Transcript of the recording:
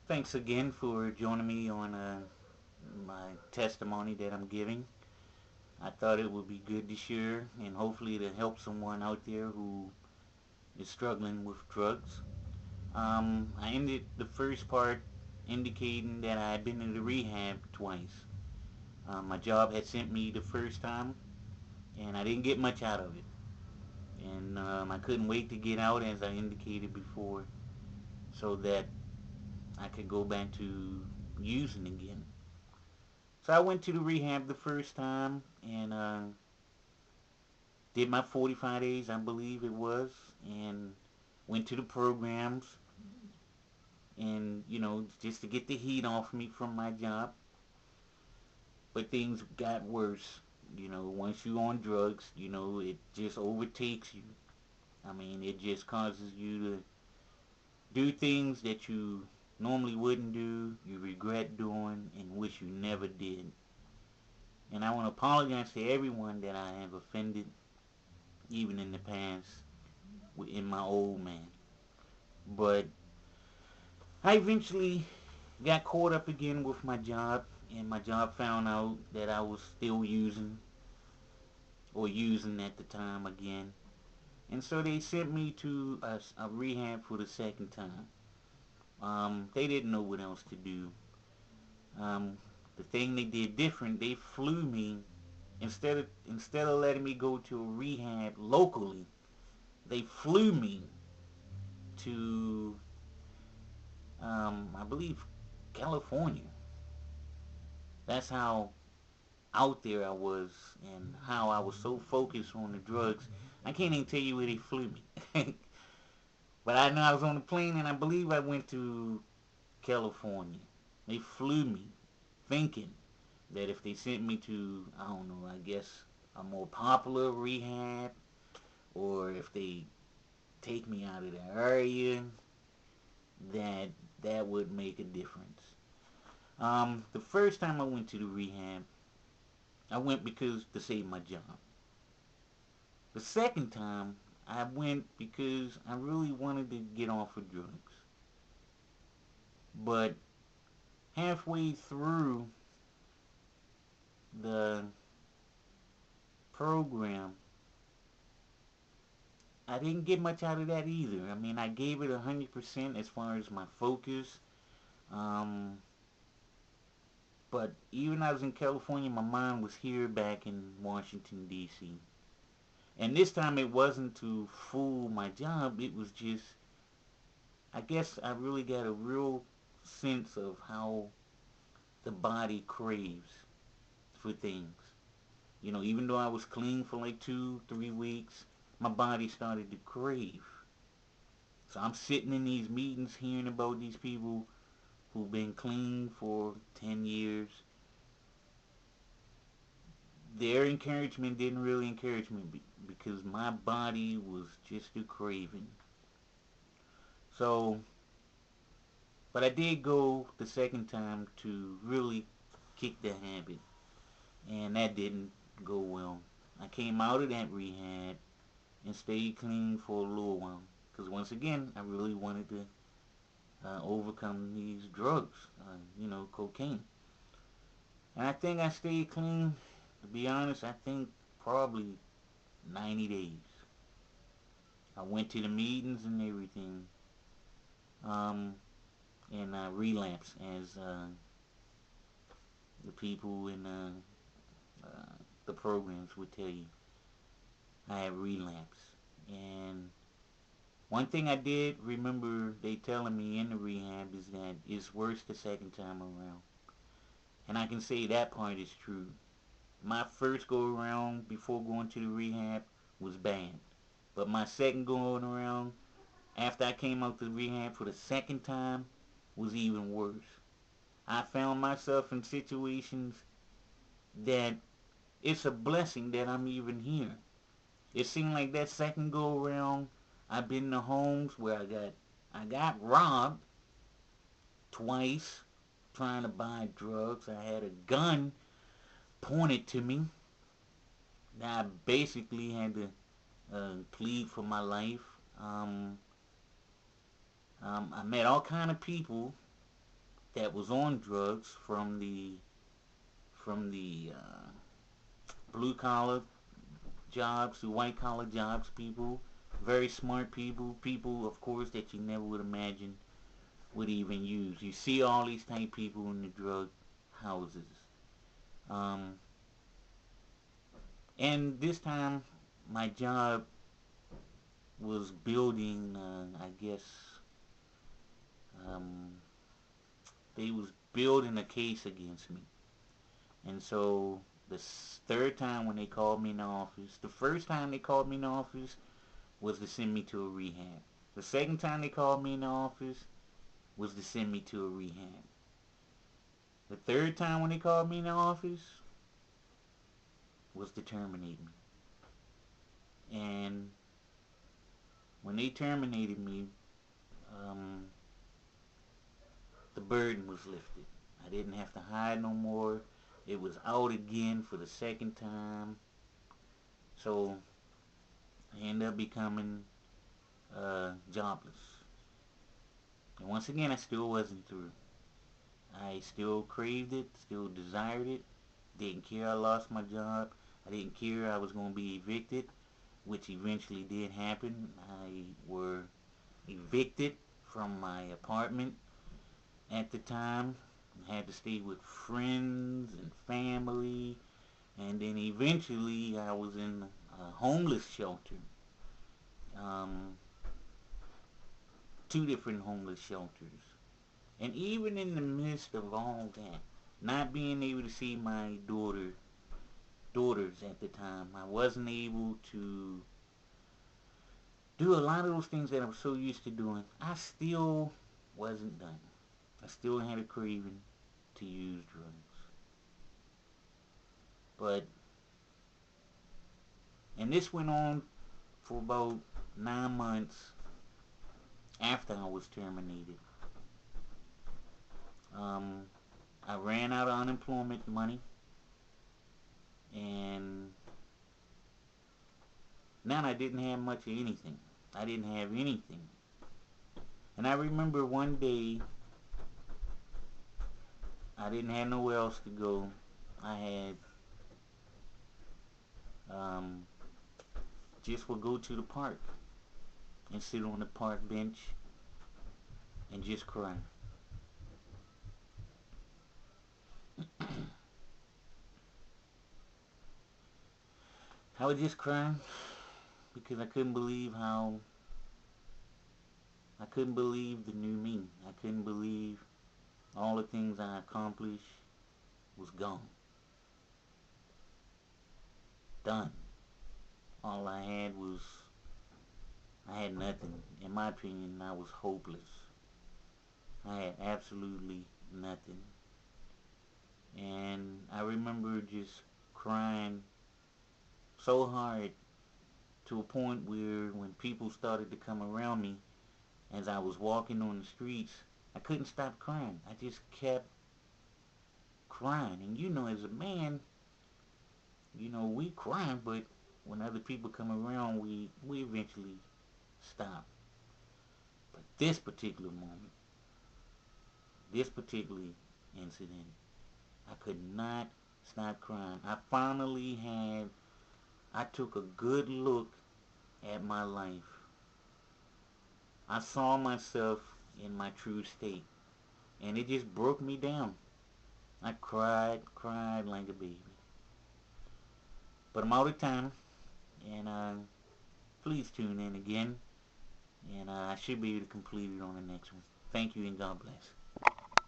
Thanks again for joining me on my testimony that I'm giving. I thought it would be good to share and hopefully to help someone out there who is struggling with drugs. I ended the first part indicating that I had been in the rehab twice. My job had sent me the first time and I didn't get much out of it. And I couldn't wait to get out as I indicated before so that I could go back to using again. So I went to the rehab the first time and did my 45 days, I believe it was, and went to the programs and, just to get the heat off me from my job. But things got worse. Once you're on drugs, it just overtakes you. I mean, it just causes you to do things that you normally wouldn't do, you regret doing, and wish you never did. And I want to apologize to everyone that I have offended, even in the past, in my old man. But I eventually got caught up again with my job, and my job found out that I was still using, or using at the time again. And so they sent me to a rehab for the second time. They didn't know what else to do. Um, the thing they did different, they flew me instead of letting me go to a rehab locally. They flew me to I believe California. That's how out there I was and how I was so focused on the drugs. I can't even tell you where they flew me. But I know I was on the plane and I believe I went to California. They flew me thinking that if they sent me to, I don't know, I guess a more popular rehab, or if they take me out of the area, that that would make a difference. The first time I went to the rehab, I went because to save my job. The second time, I went because I really wanted to get off of drugs. But halfway through the program, I didn't get much out of that either. I mean, I gave it 100% as far as my focus. Um, but even I was in California, my mind was here back in Washington, D.C. And this time it wasn't to fool my job. It was just, I guess I really got a real sense of how the body craves for things. Even though I was clean for like 2, 3 weeks, my body started to crave. So I'm sitting in these meetings hearing about these people who've been clean for 10 years. Their encouragement didn't really encourage me because my body was just too craving. So, but I did go the second time to really kick the habit, and that didn't go well. I came out of that rehab and stayed clean for a little while because once again, I really wanted to overcome these drugs, cocaine. And I think I stayed clean, to be honest, I think probably 90 days. I went to the meetings and everything, um, and I relapsed as the people in the programs would tell you. I had relapsed. And one thing I did remember they telling me in the rehab is that it's worse the second time around. And I can say that part is true. My first go around before going to the rehab was bad. But my second going around after I came out to the rehab for the second time was even worse. I found myself in situations that it's a blessing that I'm even here. It seemed like that second go around, I've been to homes where I got robbed twice trying to buy drugs. I had a gun pointed to me. Now I basically had to plead for my life. I met all kind of people that was on drugs from the blue collar jobs to white collar jobs, people, very smart people, people of course that you never would imagine would even use. You see all these type people in the drug houses. Um, and this time my job was building, I guess, um, they was building a case against me. And so the third time when they called me in the office, the first time they called me in the office was to send me to a rehab. The second time they called me in the office was to send me to a rehab. The third time when they called me in the office was to terminate me. And when they terminated me, um, the burden was lifted. I didn't have to hide no more. It was out again for the second time. So I ended up becoming jobless. And once again, I still wasn't through. I still craved it, still desired it. Didn't care I lost my job. I didn't care I was going to be evicted, which eventually did happen. I were evicted from my apartment at the time. I had to stay with friends and family. And then eventually I was in a homeless shelter. Um, two different homeless shelters. And even in the midst of all that, not being able to see my daughters at the time, I wasn't able to do a lot of those things that I was so used to doing. I still wasn't done. I still had a craving to use drugs. But, and this went on for about 9 months after I was terminated. I ran out of unemployment money, and now I didn't have much of anything. I didn't have anything. And I remember one day, I didn't have nowhere else to go. I had just would go to the park and sit on the park bench and just cry. I would just cry because I couldn't believe the new me. I couldn't believe all the things I accomplished was gone. Done. All I had nothing. In my opinion, I was hopeless. I had absolutely nothing. And I remember just crying so hard to a point where when people started to come around me as I was walking on the streets, I couldn't stop crying. I just kept crying. And as a man, we cry, but when other people come around, we eventually stop. But this particular moment, this particular incident, I could not stop crying. I took a good look at my life. I saw myself in my true state, and it just broke me down. I cried like a baby. But I'm out of time, and please tune in again, and I should be able to complete it on the next one. Thank you, and God bless.